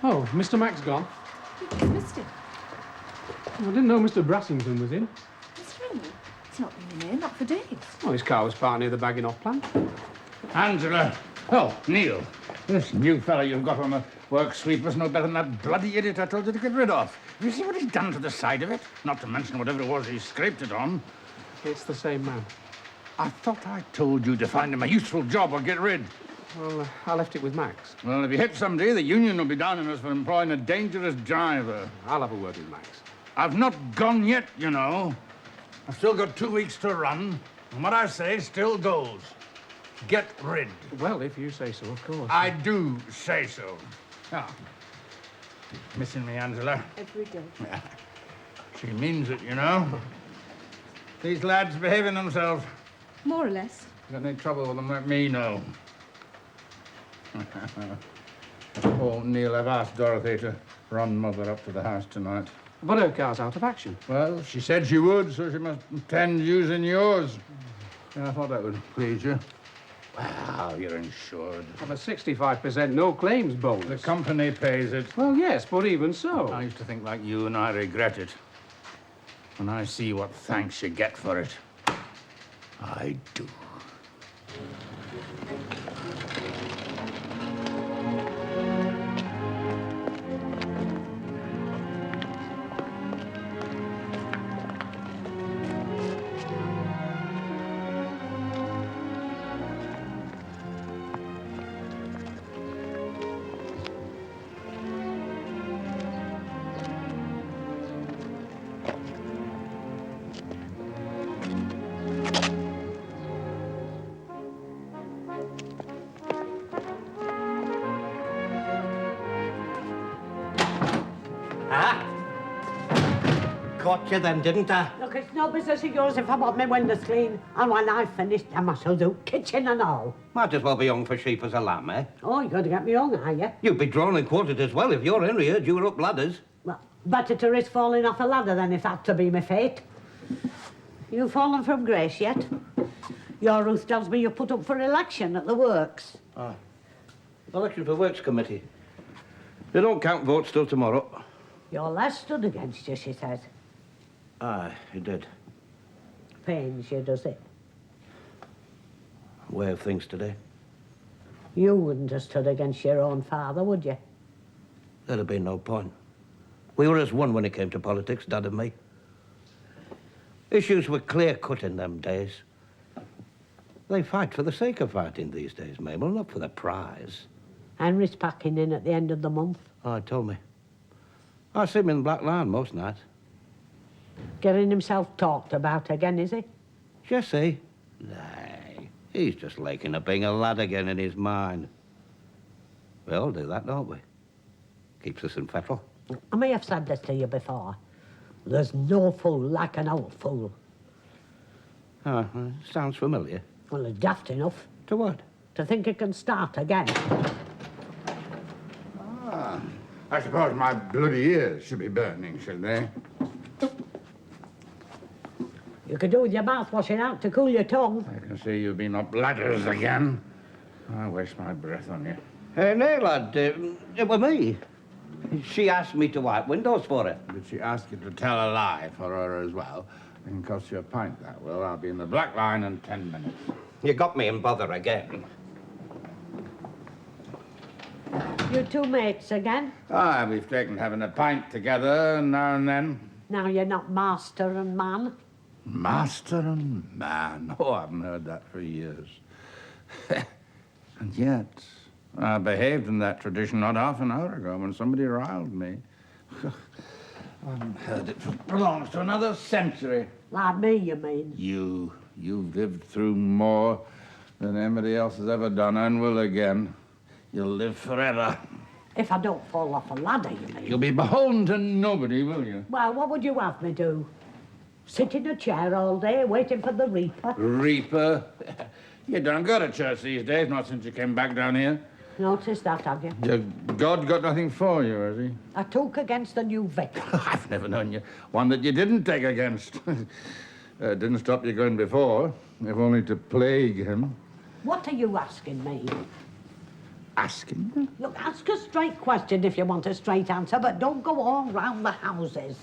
Oh, Mr. Mack's gone. You missed him. I didn't know Mr. Brassington was in. Mr. Rennie? He's not been in here, not for days. Oh, his car was parked near the bagging off plant. Angela. Oh, Neil. This new fella you've got on the work sweeper's no better than that bloody idiot I told you to get rid of. Have you seen what he's done to the side of it? Not to mention whatever it was he scraped it on. It's the same man. I thought I told you to find him a useful job or get rid. Well, I left it with Max. Well, if he hits someday, the union will be down on us for employing a dangerous driver. I'll have a word with Max. I've not gone yet, you know. I've still got 2 weeks to run, and what I say still goes. Get rid. Well, if you say so, of course. I do say so. Ah. Missing me, Angela? Every day. Yeah. She means it, you know. These lads behaving themselves. More or less. Got any trouble with them, let me know. Oh, Neil, I've asked Dorothy to run Mother up to the house tonight. But her car's out of action. Well, she said she would, so she must intend using yours. Yeah, I thought that would please you. Wow, you're insured. Well, a 65% no claims bonus. The company pays it. Well, yes, but even so. I used to think like you, and I regret it. When I see what thanks you get for it, I do. Caught you then, didn't I? Look, it's no business of yours if I want my windows clean. And when I've finished, I shall do kitchen and all. Might as well be hung for sheep as a lamb, eh? Oh, you're going to get me hung, are you? You'd be drawn and quartered as well if your Henry heard you were up ladders. Well, better to risk falling off a ladder than if that to be my fate. You fallen from grace yet? Your Ruth tells me you put up for election at the works. Ah. Election for Works Committee. They don't count votes till tomorrow. Your lad stood against you, she says. Aye, he did. Pains you, does it? Way of things today. You wouldn't have stood against your own father, would you? There'd have been no point. We were as one when it came to politics, Dad and me. Issues were clear-cut in them days. They fight for the sake of fighting these days, Mabel, not for the prize. Henry's packing in at the end of the month. Oh, he told me. I see him in the Black Line most nights. Getting himself talked about again, is he? Jesse? Nay, he's just liking up being a lad again in his mind. We all do that, don't we? Keeps us in fettle. I may have said this to you before. There's no fool like an old fool. Oh, sounds familiar. Well, it's daft enough. To what? To think it can start again. Ah, I suppose my bloody ears should be burning, shouldn't they? You could do with your mouth washing out to cool your tongue. I can see you've been up ladders again. I waste my breath on you. Hey, no, lad, it was me. She asked me to wipe windows for her. Did she ask you to tell a lie for her as well? It can cost you a pint, that will. I'll be in the black line in 10 minutes. You got me in bother again. You two mates again? Ah, we've taken having a pint together now and then. Now you're not master and man. Master and man. Oh, I haven't heard that for years. And yet, I behaved in that tradition not half an hour ago when somebody riled me. I haven't heard it for belongs to another century. Like me, you mean? You've lived through more than anybody else has ever done and will again. You'll live forever. If I don't fall off a ladder, you mean? You'll be beholden to nobody, will you? Well, what would you have me do? Sit in a chair all day waiting for the reaper? Reaper? You don't go to church these days, not since you came back down here. Noticed that, have you? Your God got nothing for you, has he? I took against the new vicar. I've never known you one that you didn't take against. Didn't stop you going before, if only to plague him. What are you asking me? Asking you? Look, ask a straight question if you want a straight answer, but don't go all round the houses.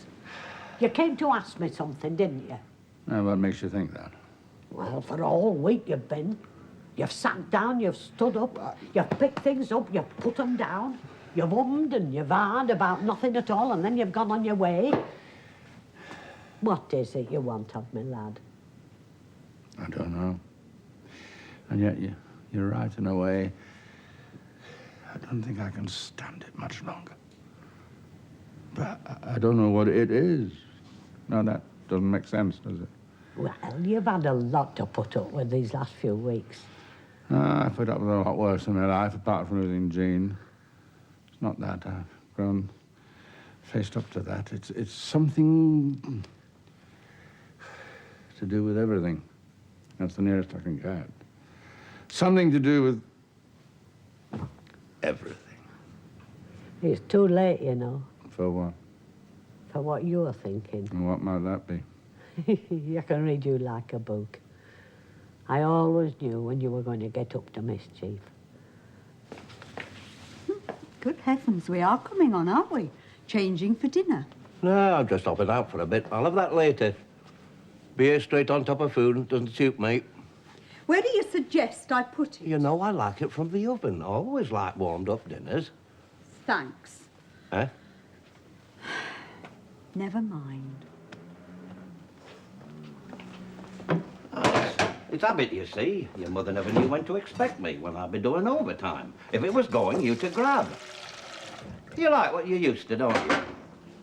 You came to ask me something, didn't you? Now, what makes you think that? Well, for a whole week you've been. You've sat down, you've stood up, you've picked things up, you've put them down. You've ummed and you've ahed about nothing at all, and then you've gone on your way. What is it you want of me, lad? I don't know. And yet you're right in a way. I don't think I can stand it much longer. But I don't know what it is. No, that doesn't make sense, does it? Well, you've had a lot to put up with these last few weeks. I put up with a lot worse in my life, apart from losing Jean. It's not that. I've grown faced up to that. It's something to do with everything. That's the nearest I can get. Something to do with everything. It's too late, you know, For what? for what you're thinking. And what might that be? You can read you like a book. I always knew when you were going to get up to mischief. Good heavens, we are coming on, aren't we? Changing for dinner. No, I'm just hopping out for a bit. I'll have that later. Beer straight on top of food doesn't suit me. Where do you suggest I put it? You know, I like it from the oven. I always like warmed-up dinners. Thanks. Eh? Never mind. It's habit, you see. Your mother never knew when to expect me, when I'd be doing overtime. If it was going, you to grab. You like what you used to, don't you?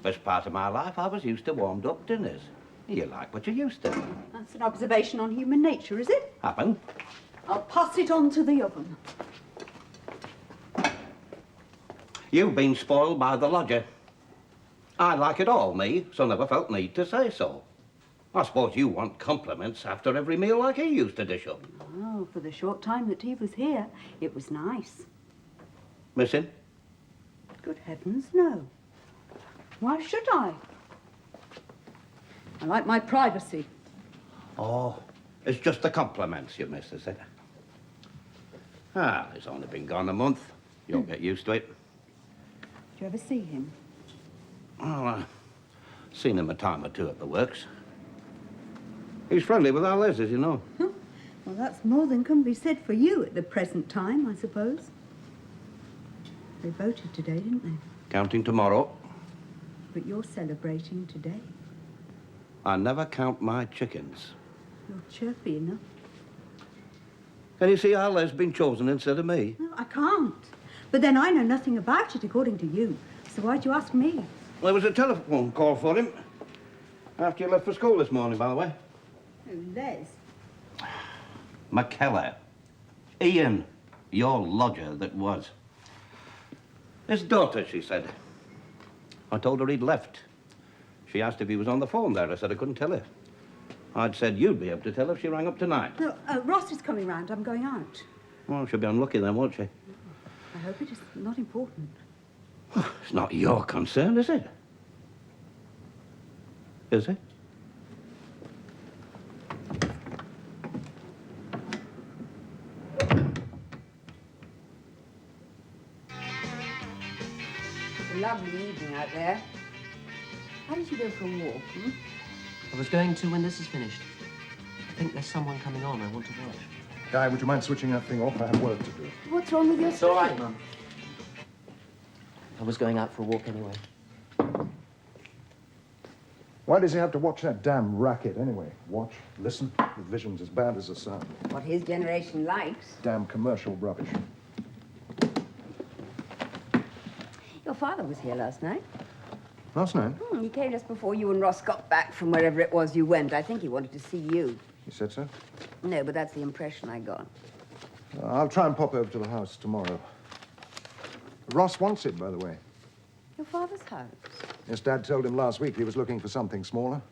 First part of my life, I was used to warmed-up dinners. You like what you used to. That's an observation on human nature, is it? Happen. I'll pass it on to the oven. You've been spoiled by the lodger. I like it all, me, so never felt need to say so. I suppose you want compliments after every meal like he used to dish up. Oh, for the short time that he was here, it was nice. Missing? Good heavens, no. Why should I? I like my privacy. Oh, it's just the compliments you miss, is it? Ah, he's only been gone a month. You'll get used to it. Did you ever see him? Well, I've seen him a time or two at the works. He's friendly with our Les, as you know. Huh? Well, that's more than can be said for you at the present time, I suppose. They voted today, didn't they? Counting tomorrow. But you're celebrating today. I never count my chickens. You're chirpy enough. Can you see how Les been chosen instead of me? No, I can't. But then I know nothing about it, according to you. So why'd you ask me? There was a telephone call for him after you left for school this morning, by the way. Oh, Les. McKellar. Ian, your lodger that was. His daughter, she said. I told her he'd left. She asked if he was on the phone there. I said I couldn't tell her. I'd said you'd be able to tell her if she rang up tonight. No, Ross is coming round. I'm going out. Well, she'll be unlucky then, won't she? I hope it is not important. It's not your concern, is it? Is it? lovely evening out there. How did you go for a walk, hmm? I was going to when this is finished. I think there's someone coming on I want to watch. Guy, would you mind switching that thing off? I have work to do. What's wrong with your It's all right, study? Mum. I was going out for a walk anyway. Why does he have to watch that damn racket anyway? Watch, listen, the vision's as bad as the sound. What his generation likes. Damn commercial rubbish. Your father was here last night. Last night? He came just before you and Ross got back from wherever it was you went. I think he wanted to see you. He said so? No, but that's the impression I got. I'll try and pop over to the house tomorrow. Ross wants it, by the way. Your father's house? Yes, Dad told him last week he was looking for something smaller.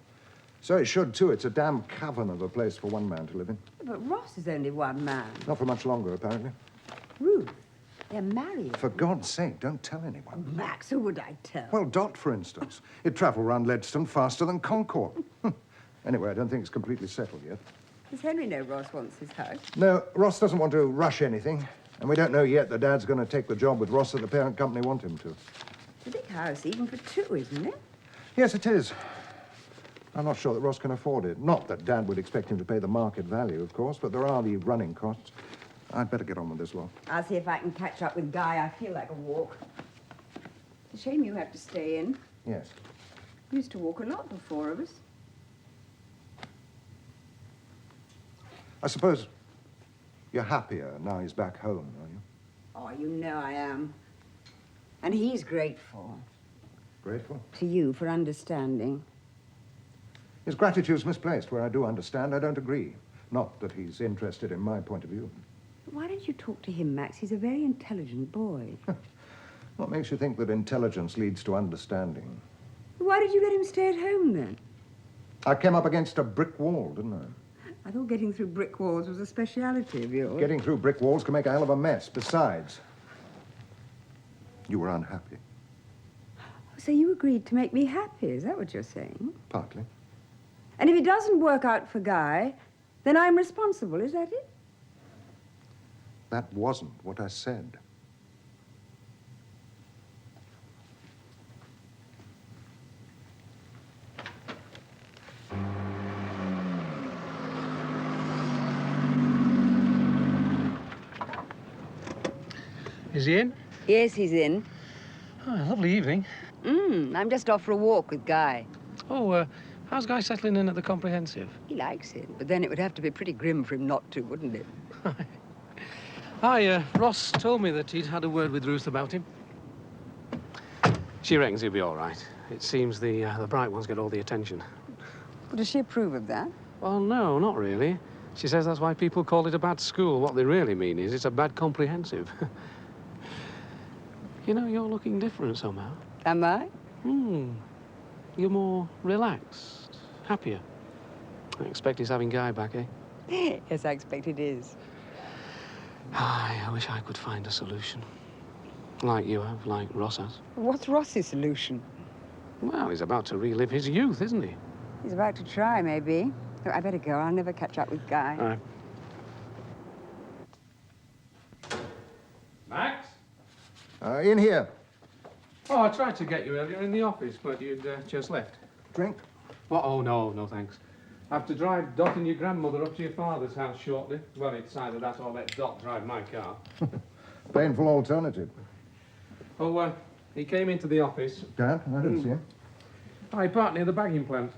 So he should, too. It's a damn cavern of a place for one man to live in. But Ross is only one man. Not for much longer, apparently. Ruth, they're married. For God's sake, don't tell anyone. Max, who would I tell? Well, Dot, for instance. It'd travel round Ledston faster than Concord. Anyway, I don't think it's completely settled yet. Does Henry know Ross wants his house? No, Ross doesn't want to rush anything. And we don't know yet that Dad's going to take the job with Ross that the parent company want him to. It's a big house, even for two, isn't it? Yes, it is. I'm not sure that Ross can afford it. Not that Dad would expect him to pay the market value, of course, but there are the running costs. I'd better get on with this lot. I'll see if I can catch up with Guy. I feel like a walk. It's a shame you have to stay in. Yes. We used to walk a lot, the four of us. I suppose you're happier now he's back home, are you? Oh, you know I am. And he's grateful. Grateful? To you for understanding. His gratitude's misplaced. Where I do understand, I don't agree. Not that he's interested in my point of view. Why don't you talk to him, Max? He's a very intelligent boy. What makes you think that intelligence leads to understanding? Why did you let him stay at home, then? I came up against a brick wall, didn't I? I thought getting through brick walls was a speciality of yours. Getting through brick walls can make a hell of a mess. Besides, you were unhappy. So you agreed to make me happy, is that what you're saying? Partly. And if it doesn't work out for Guy, then I'm responsible, is that it? That wasn't what I said. Is he in? Yes, he's in. Oh, lovely evening. I'm just off for a walk with Guy. Oh, how's Guy settling in at the Comprehensive? He likes it, but then it would have to be pretty grim for him not to, wouldn't it? Hi, Ross told me that he'd had a word with Ruth about him. She reckons he'll be all right. It seems the bright ones get all the attention. Well, does she approve of that? Well, no, not really. She says that's why people call it a bad school. What they really mean is it's a bad Comprehensive. You know, you're looking different somehow. Am I? You're more relaxed, happier. I expect he's having Guy back, eh? Yes, I expect it is. I wish I could find a solution. Like you have, like Ross has. What's Ross's solution? Well, he's about to relive his youth, isn't he? He's about to try, maybe. Look, I better go. I'll never catch up with Guy. All right. Max? In here. Oh, I tried to get you earlier in the office, but you'd just left. Drink? What? Oh, no, thanks. I have to drive Dot and your grandmother up to your father's house shortly. Well, it's either that or let Dot drive my car. Painful alternative. Oh, he came into the office. Dad, I didn't see him. I parked near the bagging plant.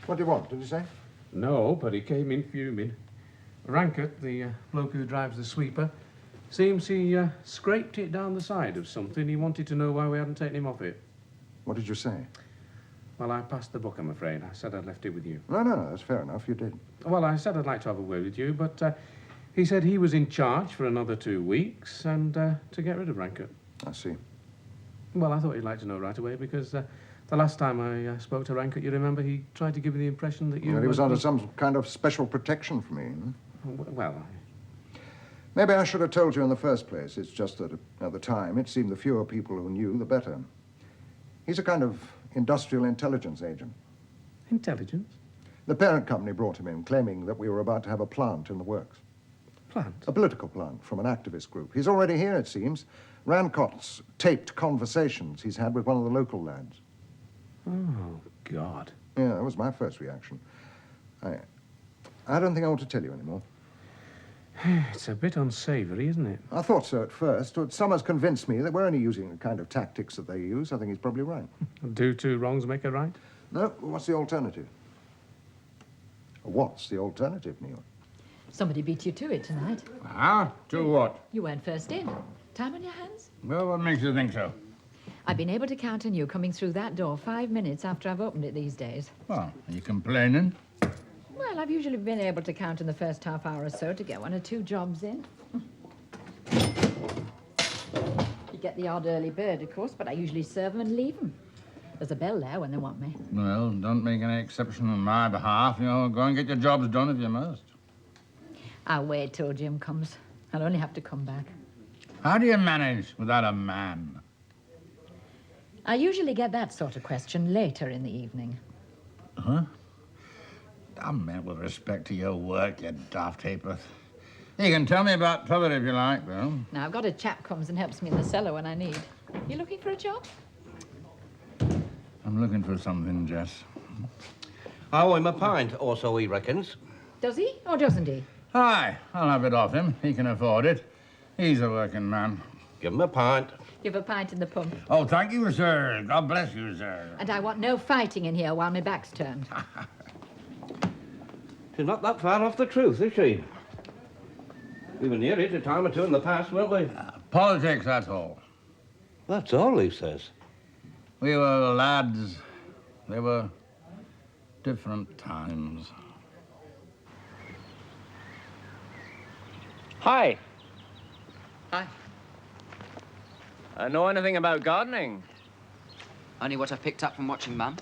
What do you want, did you say? No, but he came in fuming. Rankett, the bloke who drives the sweeper, seems he scraped it down the side of something. He wanted to know why we hadn't taken him off it. What did you say? Well, I passed the buck, I'm afraid. I said I'd left it with you. No, that's fair enough. You did. Well, I said I'd like to have a word with you, but he said he was in charge for another 2 weeks and to get rid of Rankett. I see. Well, I thought you'd like to know right away because the last time I spoke to Rankett, you remember, he tried to give you the impression that you... Well, he was under some kind of special protection for me. Well, Maybe I should have told you in the first place. It's just that at the time, it seemed the fewer people who knew, the better. He's a kind of industrial intelligence agent. Intelligence? The parent company brought him in, claiming that we were about to have a plant in the works. Plant? A political plant from an activist group. He's already here, it seems. Rancot's taped conversations he's had with one of the local lads. Oh, God. Yeah, that was my first reaction. I don't think I want to tell you anymore. It's a bit unsavoury, isn't it? I thought so at first, but Summers convinced me that we're only using the kind of tactics that they use. I think he's probably right. Do two wrongs make a right? No, what's the alternative? What's the alternative, Neil? Somebody beat you to it tonight. Ah, to what? You weren't first in. Time on your hands? Well, what makes you think so? I've been able to count on you coming through that door 5 minutes after I've opened it these days. Well, are you complaining? Well, I've usually been able to count in the first half hour or so to get 1 or 2 jobs in. You get the odd early bird, of course, but I usually serve them and leave them. There's a bell there when they want me. Well, don't make any exception on my behalf. You know, go and get your jobs done if you must. I'll wait till Jim comes. I'll only have to come back. How do you manage without a man? I usually get that sort of question later in the evening. Huh? I meant with respect to your work, you daft Hapeth. You can tell me about Poverty if you like, Bill. Now, I've got a chap comes and helps me in the cellar when I need. You looking for a job? I'm looking for something, Jess. I owe him a pint, or so he reckons. Does he or doesn't he? Aye, I'll have it off him. He can afford it. He's a working man. Give him a pint. Give a pint in the pump. Oh, thank you, sir. God bless you, sir. And I want no fighting in here while my back's turned. She's not that far off the truth, is she? We were near it a time or two in the past, weren't we? Politics, that's all. That's all he says. We were lads. They were different times. Hi. Hi. Know anything about gardening? Only what I've picked up from watching Mum.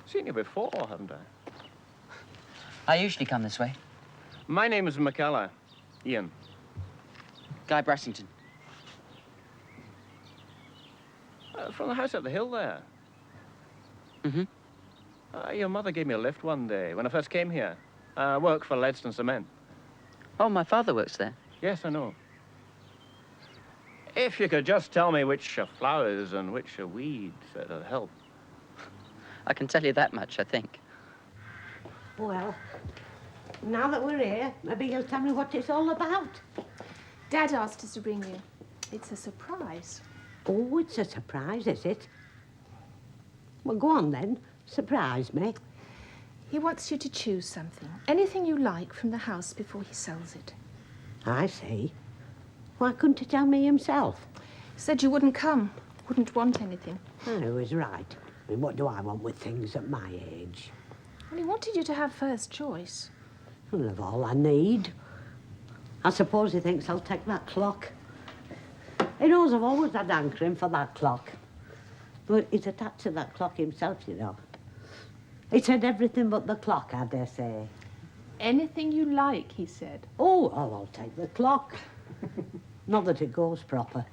Seen you before, haven't I? I usually come this way. My name is McKellar. Ian. Guy Brassington. From the house up the hill there. Mm-hmm. Your mother gave me a lift one day when I first came here. I work for Leadston Cement. Oh, my father works there. Yes, I know. If you could just tell me which are flowers and which are weeds, that'd help. I can tell you that much, I think. Well, now that we're here, maybe you'll tell me what it's all about. Dad asked us to bring you. It's a surprise. Oh, it's a surprise, is it? Well, go on then. Surprise me. He wants you to choose something. Anything you like from the house before he sells it. I see. Why couldn't he tell me himself? He said you wouldn't come. Wouldn't want anything. Oh, he was right. I mean, what do I want with things at my age? Well, he wanted you to have first choice. Well, of all I need. I suppose he thinks I'll take that clock. He knows I've always had hankering for that clock. But he's attached to that clock himself, you know. He said everything but the clock, I dare say. Anything you like, he said. Oh, I'll take the clock. Not that it goes proper.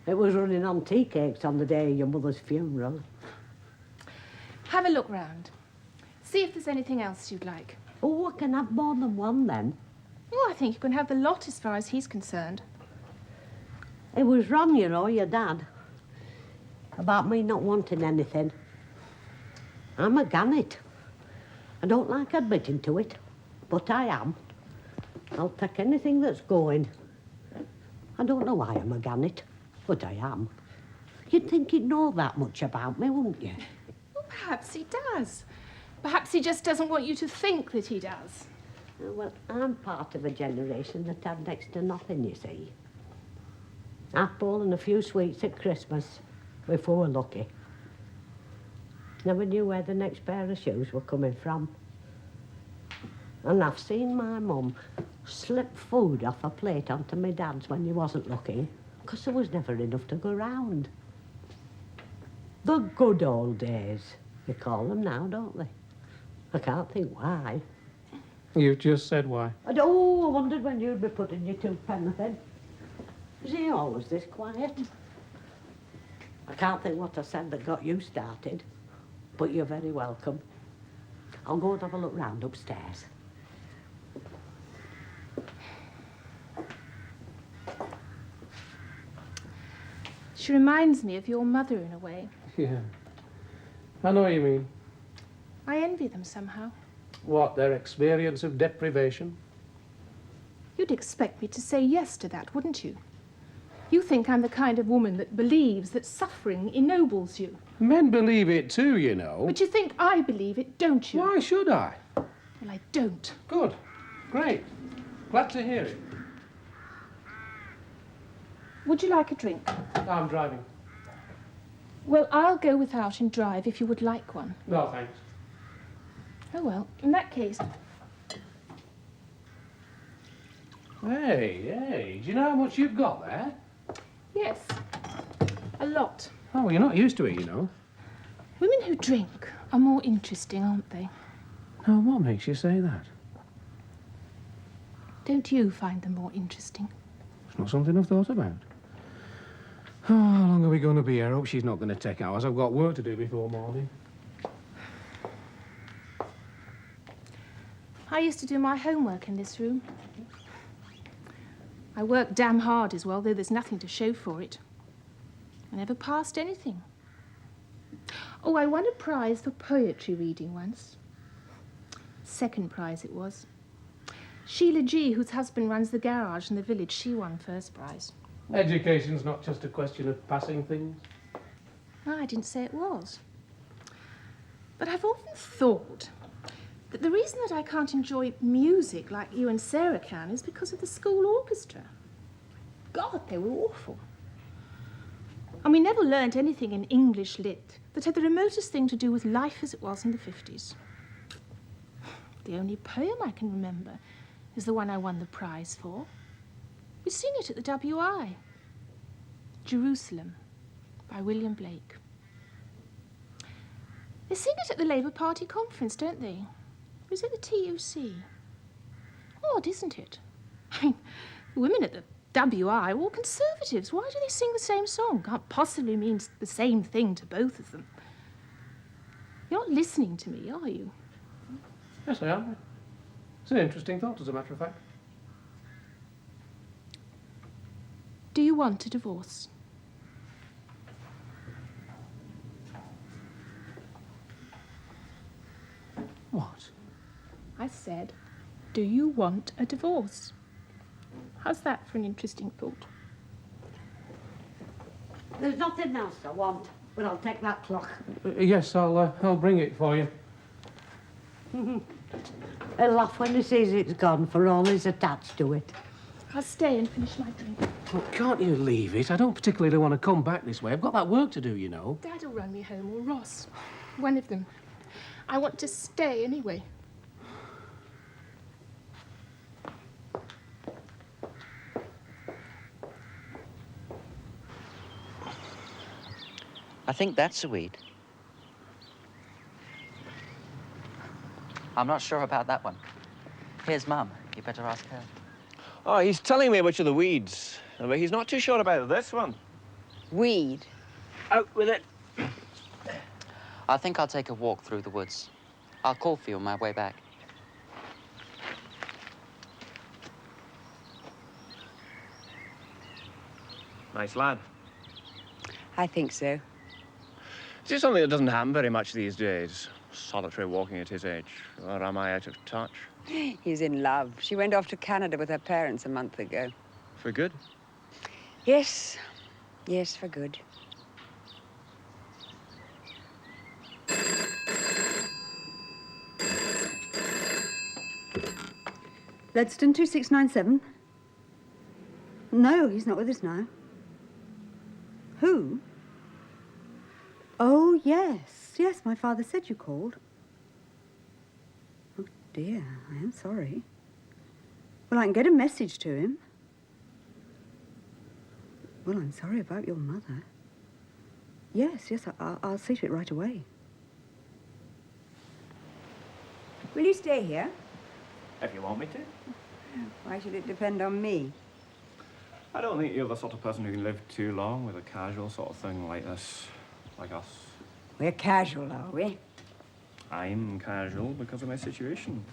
It was running on tea cakes on the day of your mother's funeral. Have a look round. See if there's anything else you'd like. Oh, I can have more than one then. Oh, I think you can have the lot as far as he's concerned. It was wrong, you know, your dad, about me not wanting anything. I'm a gannet. I don't like admitting to it, but I am. I'll take anything that's going. I don't know why I'm a gannet, but I am. You'd think he'd know that much about me, wouldn't you? Well, perhaps he does. Perhaps he just doesn't want you to think that he does. Well, I'm part of a generation that had next to nothing, you see. Apple and a few sweets at Christmas, if we were lucky. Never knew where the next pair of shoes were coming from. And I've seen my mum slip food off a plate onto my dad's when he wasn't looking, because there was never enough to go round. The good old days, they call them now, don't they? I can't think why. You've just said why. I wondered when you'd be putting your twopenny in. Is he always this quiet? I can't think what I said that got you started, but you're very welcome. I'll go and have a look round upstairs. She reminds me of your mother in a way. Yeah. I know what you mean. I envy them somehow. What, their experience of deprivation? You'd expect me to say yes to that, wouldn't you? You think I'm the kind of woman that believes that suffering ennobles you. Men believe it too, you know. But you think I believe it, don't you? Why should I? Well, I don't. Good. Great. Glad to hear it. Would you like a drink? I'm driving. Well, I'll go without and drive if you would like one. No, thanks. Oh, well, in that case... Hey, do you know how much you've got there? Yes, a lot. Oh, well, you're not used to it, you know. Women who drink are more interesting, aren't they? Oh, what makes you say that? Don't you find them more interesting? It's not something I've thought about. Oh, how long are we going to be here? I hope she's not going to take hours. I've got work to do before morning. I used to do my homework in this room. I worked damn hard as well, though there's nothing to show for it. I never passed anything. Oh, I won a prize for poetry reading once. Second prize it was. Sheila G., whose husband runs the garage in the village, she won first prize. Education's not just a question of passing things. No, I didn't say it was. But I've often thought that the reason that I can't enjoy music like you and Sarah can is because of the school orchestra. God, they were awful. And we never learnt anything in English lit that had the remotest thing to do with life as it was in the 50s. The only poem I can remember is the one I won the prize for. We sing it at the WI. Jerusalem, by William Blake. They sing it at the Labour Party conference, don't they? Or is it the TUC? Odd, isn't it? I mean, the women at the WI are all Conservatives. Why do they sing the same song? Can't possibly mean the same thing to both of them. You're not listening to me, are you? Yes, I am. It's an interesting thought, as a matter of fact. Do you want a divorce? What? I said, do you want a divorce? How's that for an interesting thought? There's nothing else I want, but I'll take that clock. Yes, I'll bring it for you. He'll laugh when he sees it's gone for all he's attached to it. I'll stay and finish my drink. Well, can't you leave it? I don't particularly want to come back this way. I've got that work to do, you know. Dad will run me home, or Ross. One of them. I want to stay anyway. I think that's a weed. I'm not sure about that one. Here's Mum. You better ask her. Oh, he's telling me which are the weeds, but he's not too sure about this one. Weed? Out with it. I think I'll take a walk through the woods. I'll call for you on my way back. Nice lad. I think so. Is it something that doesn't happen very much these days? Solitary walking at his age. Or am I out of touch? He's in love. She went off to Canada with her parents a month ago. For good? Yes. Yes, for good. Gladstone 2697. No, he's not with us now. Who? Oh, yes. Yes, my father said you called. Oh, dear. I am sorry. Well, I can get a message to him. Well, I'm sorry about your mother. Yes, I'll see to it right away. Will you stay here? If you want me to. Why should it depend on me? I don't think you're the sort of person who can live too long with a casual sort of thing like this, like us. We're casual, are we? I'm casual because of my situation.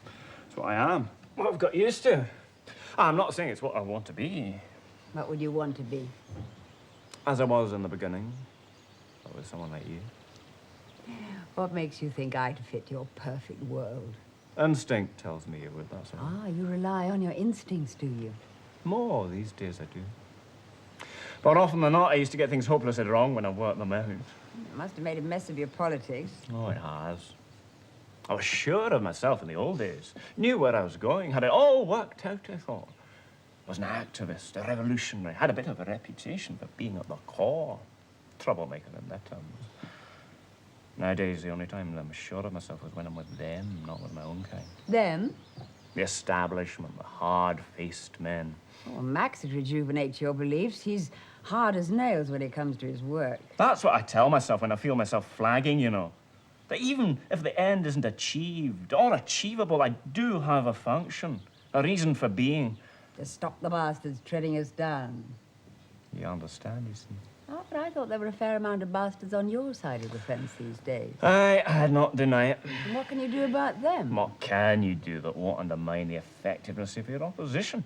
It's what I am. What I've got used to. I'm not saying it's what I want to be. What would you want to be? As I was in the beginning, but with someone like you. What makes you think I'd fit your perfect world? Instinct tells me you would, that's all. Ah, you rely on your instincts, do you? More these days I do. But often than not, I used to get things hopelessly wrong when I worked them out. It must have made a mess of your politics. Oh, it has. I was sure of myself in the old days. Knew where I was going. Had it all worked out, I thought. Was an activist, a revolutionary. Had a bit of a reputation for being at the core. Troublemaker in their terms. Nowadays, the only time I'm sure of myself is when I'm with them, not with my own kind. Them? The establishment, the hard-faced men. Well, Max would rejuvenate your beliefs. He's hard as nails when it comes to his work. That's what I tell myself when I feel myself flagging, you know. That even if the end isn't achieved or achievable, I do have a function, a reason for being. To stop the bastards treading us down. You understand, you see. Oh, but I thought there were a fair amount of bastards on your side of the fence these days. I'd not deny it. And what can you do about them? What can you do that won't undermine the effectiveness of your opposition?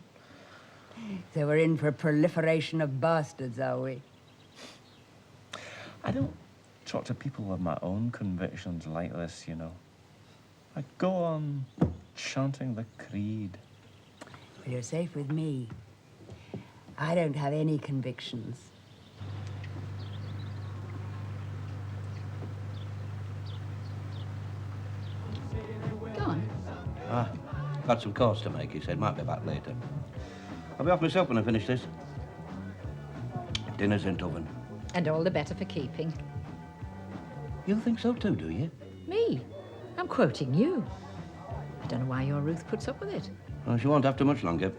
So we're in for a proliferation of bastards, are we? I don't talk to people with my own convictions like this, you know. I go on chanting the creed. Well, you're safe with me. I don't have any convictions. Go on. Got some calls to make, he said. Might be back later. I'll be off myself when I finish this. Dinner's in the oven. And all the better for keeping. You think so too, do you? Me? I'm quoting you. I don't know why your Ruth puts up with it. Well, she won't have too much longer.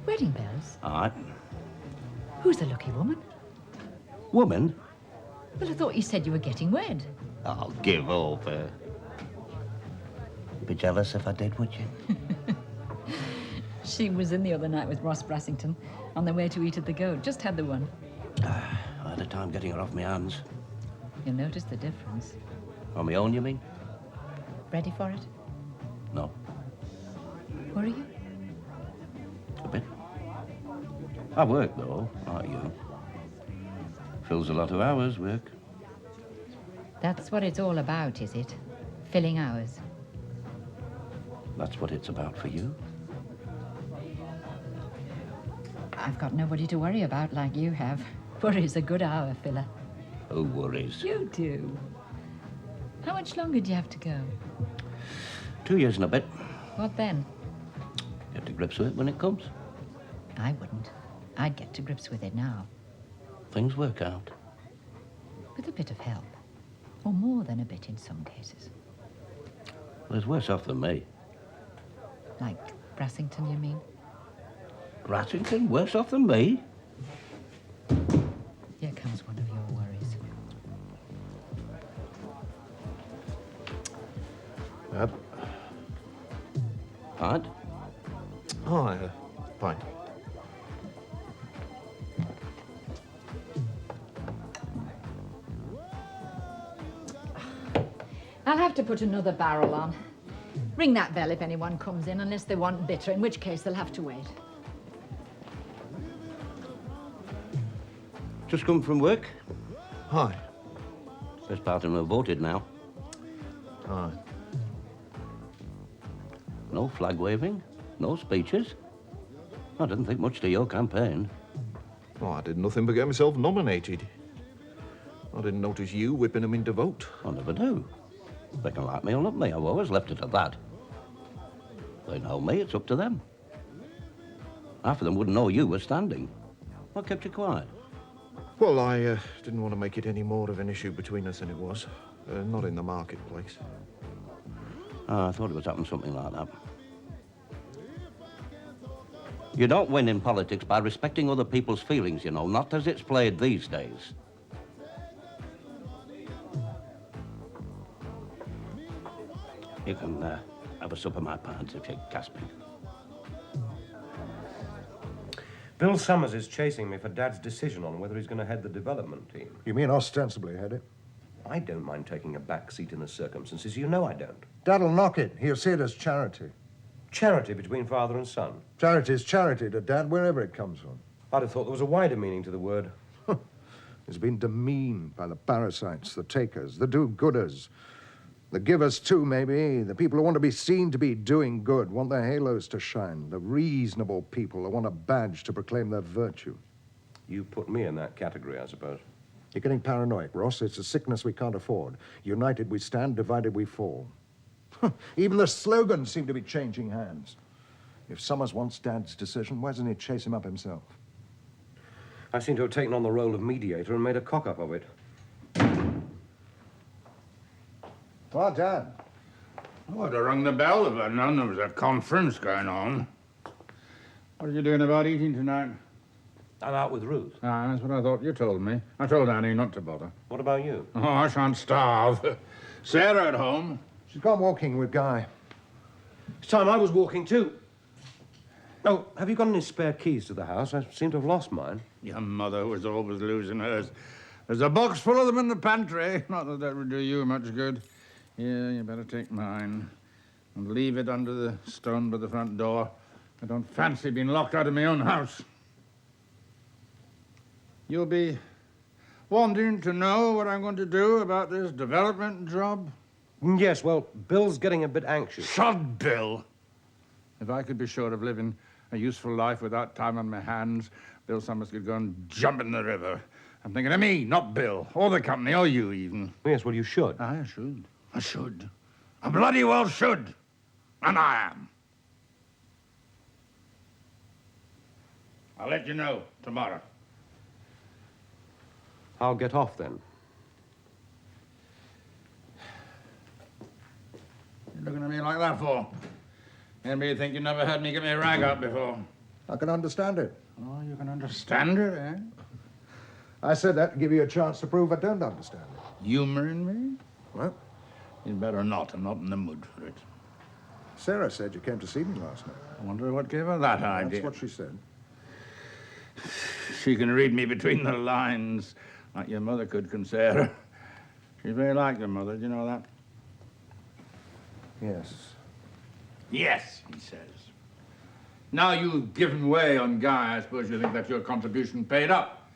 Wedding bells? All right. Who's the lucky woman? Woman? Well, I thought you said you were getting wed. I'll give over. Be jealous if I did, would you? She was in the other night with Ross Brassington on their way to eat at the Goat. Just had the one. I had a time getting her off my hands. You'll notice the difference. On my own, you mean? Ready for it? No. Were you? A bit. I work, though, like you. Fills a lot of hours, work. That's what it's all about, is it? Filling hours. That's what it's about for you. I've got nobody to worry about like you have. Worry's a good hour filler. Who worries? You do. How much longer do you have to go? 2 years and a bit. What then? Get to grips with it when it comes. I wouldn't. I'd get to grips with it now. Things work out. With a bit of help. Or more than a bit in some cases. There's worse off than me. Like Brassington, you mean? Brassington? Worse off than me? Here comes one of your worries. Pint? Oh, pint. I'll have to put another barrel on. Ring that bell if anyone comes in, unless they want bitter, in which case they'll have to wait. Just come from work? Hi. Best part of them have voted now. Hi. No flag waving, no speeches. I didn't think much to your campaign. Well, I did nothing but get myself nominated. I didn't notice you whipping them in to vote. I never do. They can like me or not me. I've always left it at that. They know me, it's up to them. Half of them wouldn't know you were standing. What kept you quiet? Well, I didn't want to make it any more of an issue between us than it was. Not in the marketplace. Oh, I thought it was happening something like that. You don't win in politics by respecting other people's feelings, you know, not as it's played these days. You can have a sup of my pints if you're gasping. Bill Summers is chasing me for Dad's decision on whether he's going to head the development team. You mean ostensibly head it? I don't mind taking a back seat in the circumstances. You know I don't. Dad'll knock it. He'll see it as charity. Charity between father and son. Charity's charity to Dad, wherever it comes from. I'd have thought there was a wider meaning to the word. He's been demeaned by the parasites, the takers, the do-gooders. The givers, too, maybe. The people who want to be seen to be doing good, want their halos to shine. The reasonable people who want a badge to proclaim their virtue. You put me in that category, I suppose. You're getting paranoid, Ross. It's a sickness we can't afford. United we stand, divided we fall. Even the slogans seem to be changing hands. If Summers wants Dad's decision, why doesn't he chase him up himself? I seem to have taken on the role of mediator and made a cock-up of it. Well, Dad. Oh, I'd have rung the bell if I'd known there was a conference going on. What are you doing about eating tonight? I'm out with Ruth. Ah, that's what I thought you told me. I told Annie not to bother. What about you? Oh, I shan't starve. Sarah at home? She's gone walking with Guy. It's time I was walking too. Oh, have you got any spare keys to the house? I seem to have lost mine. Your mother was always losing hers. There's a box full of them in the pantry. Not that that would do you much good. Here, you better take mine and leave it under the stone by the front door. I don't fancy being locked out of my own house. You'll be wanting to know what I'm going to do about this development job? Yes, well, Bill's getting a bit anxious. Sod Bill! If I could be sure of living a useful life without time on my hands, Bill Summers could go and jump in the river. I'm thinking of me, not Bill, or the company, or you even. Yes, well, you should. I should. I should. I bloody well should. And I am. I'll let you know tomorrow. I'll get off then. You're looking at me like that for? Anybody think you never heard me give me a rag up before? I can understand it. Oh, you can understand it, eh? I said that to give you a chance to prove I don't understand it. Humoring me? Well? You'd better not. I'm not in the mood for it. Sarah said you came to see me last night. I wonder what gave her that idea. That's what she said. She can read me between the lines, like your mother could, Sarah. She's very like your mother. Do you know that? Yes. Yes, he says. Now you've given way on Guy, I suppose you think that's your contribution paid up.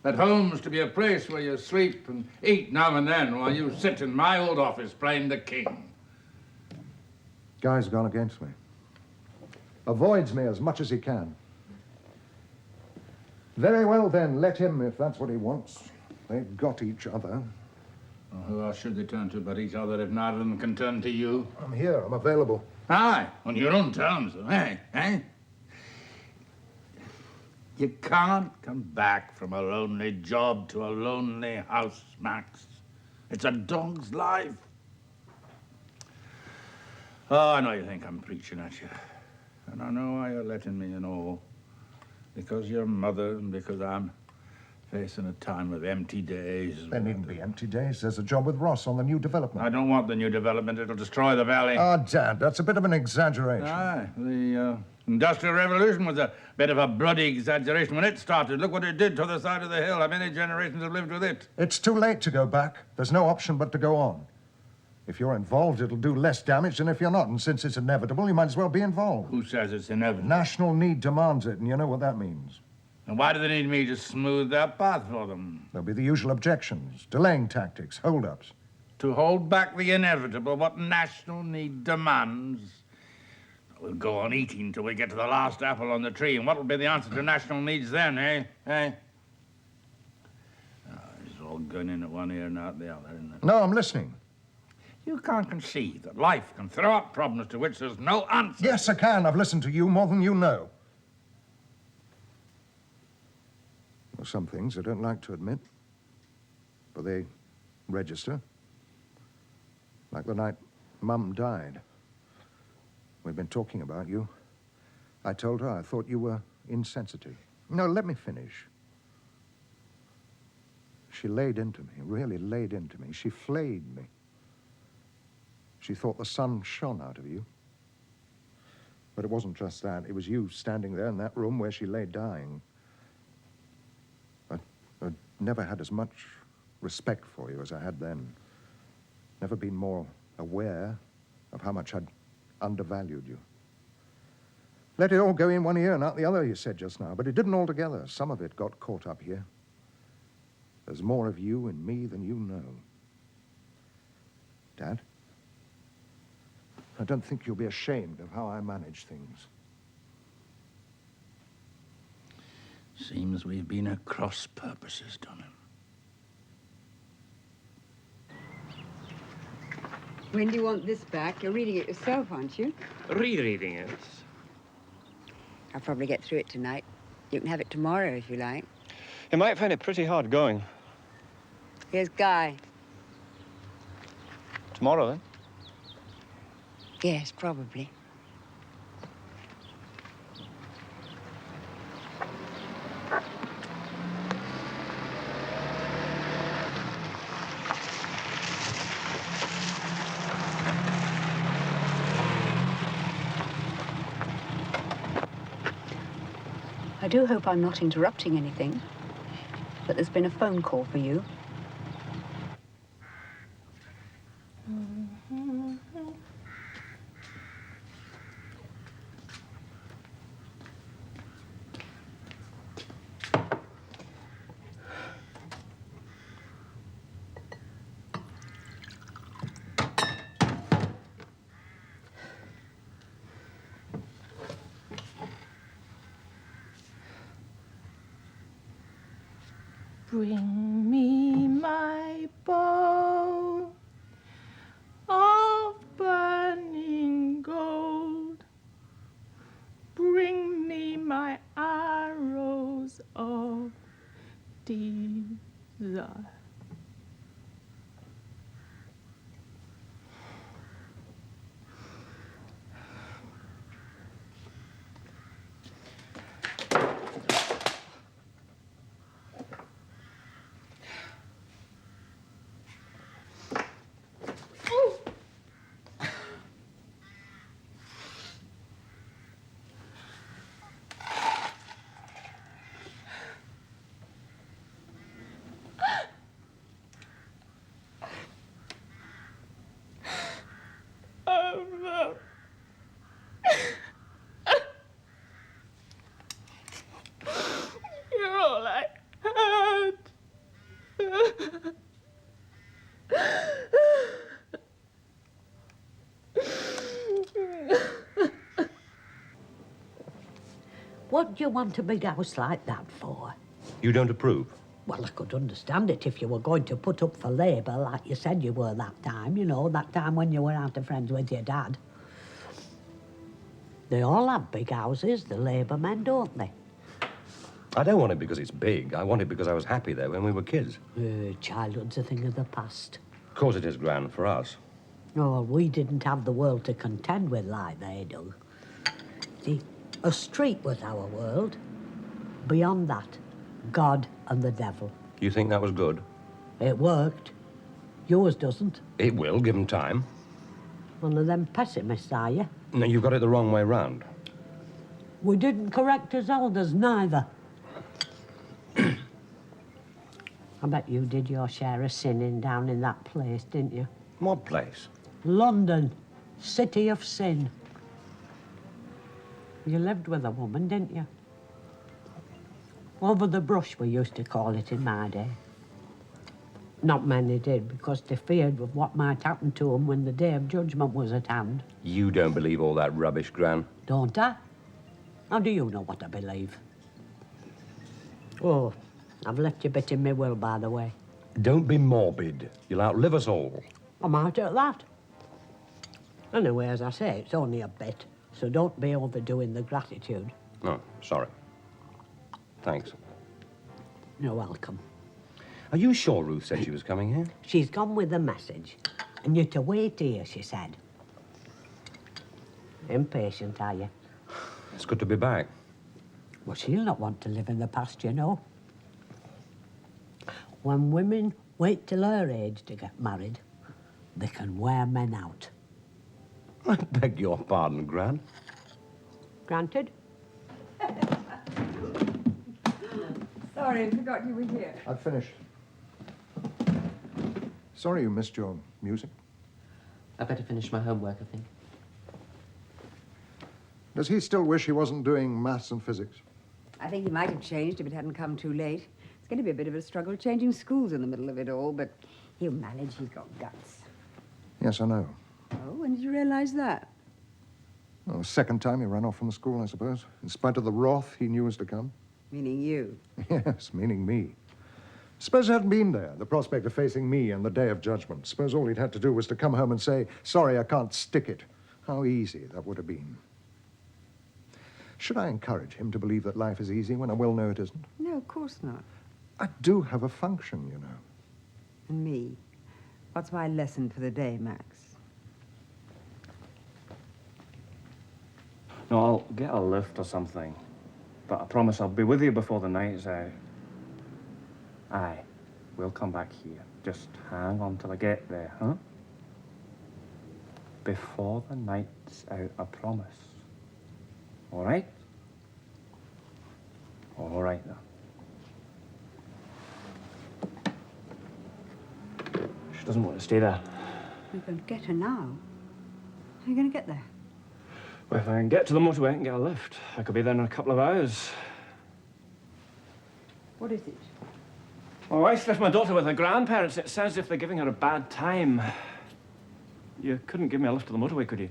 That home's to be a place where you sleep and eat now and then while you sit in my old office playing the king. Guy's gone against me. Avoids me as much as he can. Very well, then, let him, if that's what he wants. They've got each other. Well, who else should they turn to but each other if neither of them can turn to you? I'm here. I'm available. Aye, on your own terms, though, eh? You can't come back from a lonely job to a lonely house, Max. It's a dog's life. Oh, I know you think I'm preaching at you. And I know why you're letting me in all. Because your mother and because I'm facing a time of empty days. There needn't be empty days. There's a job with Ross on the new development. I don't want the new development. It'll destroy the valley. Oh, Dad, that's a bit of an exaggeration. Aye, the Industrial Revolution was a bit of a bloody exaggeration when it started. Look what it did to the side of the hill. How many generations have lived with it? It's too late to go back. There's no option but to go on. If you're involved, it'll do less damage than if you're not. And since it's inevitable, you might as well be involved. Who says it's inevitable? National need demands it, and you know what that means. And why do they need me to smooth their path for them? There'll be the usual objections, delaying tactics, hold-ups. To hold back the inevitable, what national need demands. We'll go on eating till we get to the last apple on the tree. And what will be the answer to national needs then, eh? It's all going in at one ear and out the other, isn't it? No, I'm listening. You can't conceive that life can throw up problems to which there's no answer. Yes, I can. I've listened to you more than you know. Well, some things I don't like to admit, but they register. Like the night Mum died. We'd been talking about you. I told her I thought you were insensitive. No, let me finish. She laid into me, really laid into me. She flayed me. She thought the sun shone out of you. But it wasn't just that. It was you standing there in that room where she lay dying. I'd never had as much respect for you as I had then. Never been more aware of how much I'd undervalued you. Let it all go in one ear and out the other, you said just now, but it didn't altogether. Some of it got caught up here. There's more of you in me than you know. Dad, I don't think you'll be ashamed of how I manage things. Seems we've been at cross purposes, Donna. When do you want this back? You're reading it yourself, aren't you? Rereading it. I'll probably get through it tonight. You can have it tomorrow if you like. You might find it pretty hard going. Here's Guy. Tomorrow, then? Yes, probably. I do hope I'm not interrupting anything, but there's been a phone call for you. Bring me my bow of burning gold. Bring me my arrows of desire. You're all I had. What do you want a big house like that for? You don't approve? Well, I could understand it if you were going to put up for Labour like you said you were that time, you know, that time when you were out of friends with your dad. They all have big houses, the Labour men, don't they? I don't want it because it's big. I want it because I was happy there when we were kids. Childhood's a thing of the past. Of course it is, Gran, for us. Oh, we didn't have the world to contend with like they do. See, a street was our world. Beyond that, God and the devil. You think that was good? It worked. Yours doesn't. It will, given time. One of them pessimists, are you? No, you got it the wrong way round. We didn't correct as elders, neither. I bet you did your share of sinning down in that place, didn't you? What place? London, city of sin. You lived with a woman, didn't you? Over the brush, we used to call it in my day. Not many did, because they feared of what might happen to them when the day of judgment was at hand. You don't believe all that rubbish, Gran. Don't I? How do you know what I believe? Oh, I've left you a bit in my will, by the way. Don't be morbid. You'll outlive us all. I'm out at that. Anyway, as I say, it's only a bit, so don't be overdoing the gratitude. Oh, sorry. Thanks. You're welcome. Are you sure Ruth said she was coming here? She's gone with the message. And you're to wait here, she said. Impatient, are you? It's good to be back. Well, she'll not want to live in the past, you know. When women wait till her age to get married, they can wear men out. I beg your pardon, Gran. Granted. Sorry, I forgot you were here. I've finished. Sorry you missed your music. I better finish my homework, I think. Does he still wish he wasn't doing maths and physics? I think he might have changed if it hadn't come too late. It's going to be a bit of a struggle changing schools in the middle of it all, but he'll manage. He's got guts. Yes, I know. Oh, when did you realise that? Well, the second time he ran off from the school, I suppose. In spite of the wrath he knew was to come. Meaning you. Yes, meaning me. Suppose it hadn't been there, the prospect of facing me and the day of judgment. Suppose all he'd had to do was to come home and say, sorry, I can't stick it. How easy that would have been. Should I encourage him to believe that life is easy when I well know it isn't? No, of course not. I do have a function, you know. And me? What's my lesson for the day, Max? No, I'll get a lift or something. But I promise I'll be with you before the night's out. Aye, we'll come back here. Just hang on till I get there, huh? Before the night's out, I promise. All right? All right, then. She doesn't want to stay there. You're going to get her now. How are you going to get there? Well, if I can get to the motorway and get a lift, I could be there in a couple of hours. What is it? My wife left my daughter with her grandparents. It sounds as if they're giving her a bad time. You couldn't give me a lift to the motorway, could you?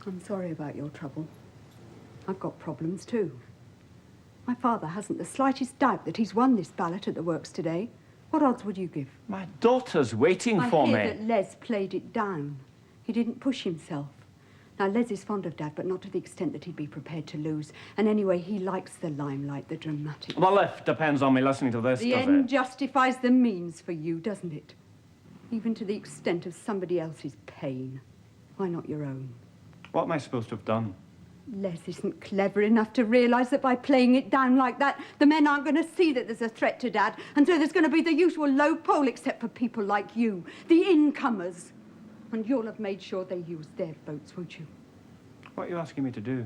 I'm sorry about your trouble. I've got problems too. My father hasn't the slightest doubt that he's won this ballot at the works today. What odds would you give? My daughter's waiting for me. I hear that Les played it down. He didn't push himself. Now, Les is fond of Dad, but not to the extent that he'd be prepared to lose. And anyway, he likes the limelight, the dramatic. The lift depends on me listening to this, The does end it? justifies the means for you, doesn't it? Even to the extent of somebody else's pain. Why not your own? What am I supposed to have done? Les isn't clever enough to realise that by playing it down like that, the men aren't going to see that there's a threat to Dad, and so there's going to be the usual low poll, except for people like you, the incomers. And you'll have made sure they use their votes, won't you? What are you asking me to do?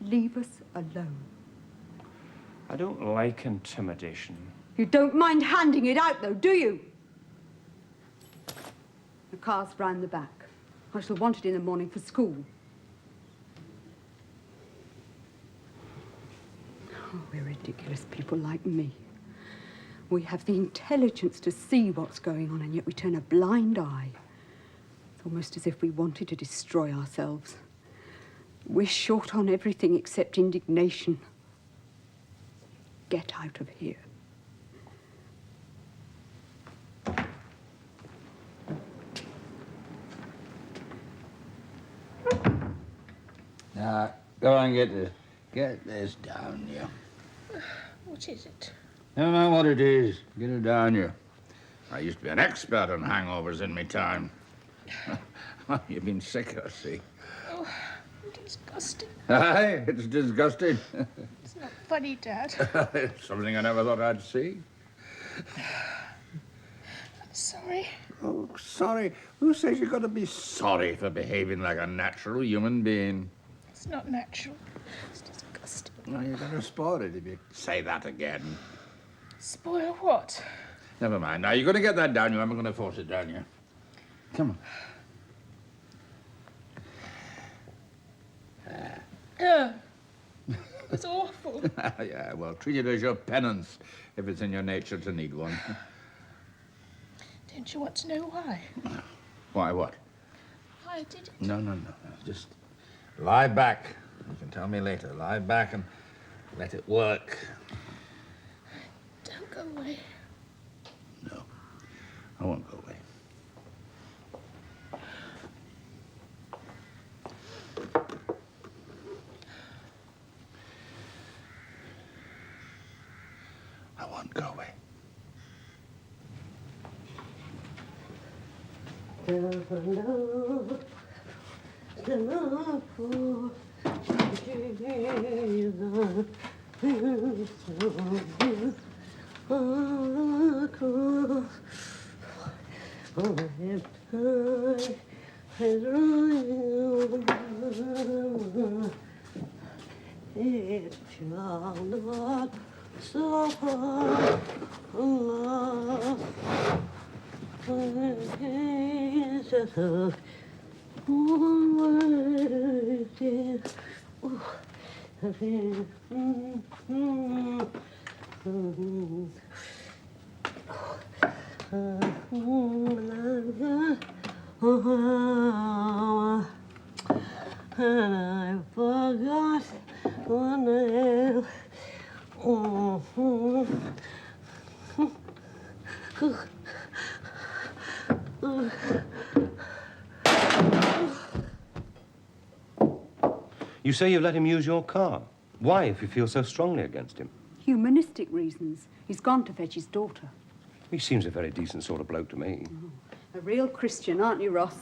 Leave us alone. I don't like intimidation. You don't mind handing it out, though, do you? The car's round the back. I shall want it in the morning for school. Oh, we're ridiculous people like me. We have the intelligence to see what's going on, and yet we turn a blind eye. It's almost as if we wanted to destroy ourselves. We're short on everything except indignation. Get out of here. Now, go and get this down here. What is it? Never mind what it is. Get it down here. I used to be an expert on hangovers in my time. You've been sick, I see. Oh, disgusting. Aye, it's disgusting. It's not funny, Dad. It's something I never thought I'd see. Sorry. Oh, sorry. Who says you've got to be sorry for behaving like a natural human being? It's not natural. It's disgusting. Well, you're going to spoil it if you say that again. Spoil what? Never mind. Now, you're going to get that down. I'm going to force it down here. Come on. It's awful. Yeah, well, treat it as your penance, if it's in your nature to need one. Don't you want to know why? Why, what? Why I did it? No. Just lie back. You can tell me later. Lie back and let it work. Don't go away. No, I won't go away. I won't go away. It shall not suffer And I forgot one nail. You say you've let him use your car. Why, if you feel so strongly against him? Humanistic reasons. He's gone to fetch his daughter. He seems a very decent sort of bloke to me. A real Christian, aren't you, Ross?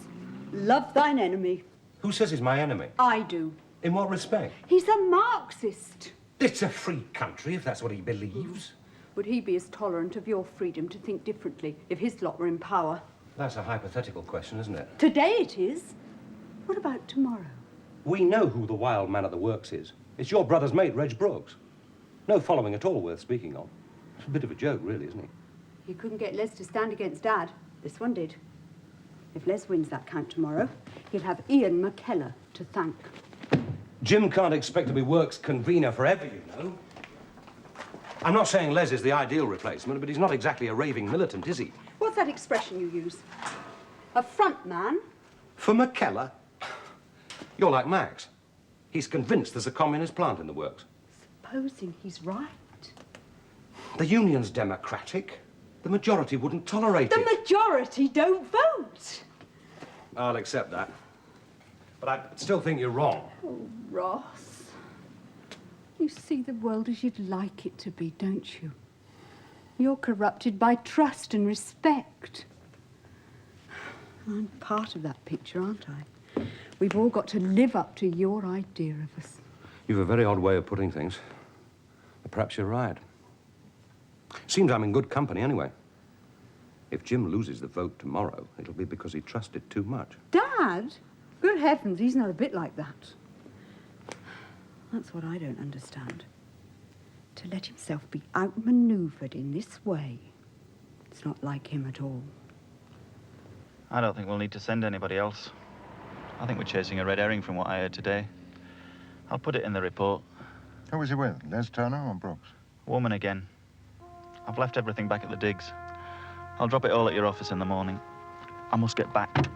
Love thine enemy. Who says he's my enemy? I do. In what respect? He's a Marxist. It's a free country, if that's what he believes. Would he be as tolerant of your freedom to think differently if his lot were in power? That's a hypothetical question, isn't it? Today it is. What about tomorrow? We know who the wild man of the works is. It's your brother's mate, Reg Brooks. No following at all worth speaking of. It's a bit of a joke, really, isn't he? He couldn't get Les to stand against Dad. This one did. If Les wins that count tomorrow, he'll have Ian McKellar to thank. Jim can't expect to be works convener forever, you know. I'm not saying Les is the ideal replacement, but he's not exactly a raving militant, is he? What's that expression you use? A front man? For McKellar? You're like Max. He's convinced there's a communist plant in the works. Supposing he's right. The union's democratic. The majority wouldn't tolerate it. The majority don't vote. I'll accept that. But I still think you're wrong. Oh, Ross. You see the world as you'd like it to be, don't you? You're corrupted by trust and respect. I'm part of that picture, aren't I? We've all got to live up to your idea of us. You've a very odd way of putting things. But perhaps you're right. Seems I'm in good company anyway. If Jim loses the vote tomorrow, it'll be because he trusted too much. Dad? Good heavens, he's not a bit like that. That's what I don't understand. To let himself be outmanoeuvred in this way, it's not like him at all. I don't think we'll need to send anybody else. I think we're chasing a red herring from what I heard today. I'll put it in the report. Who was he with? Les Turner or Brooks? Woman again. I've left everything back at the digs. I'll drop it all at your office in the morning. I must get back.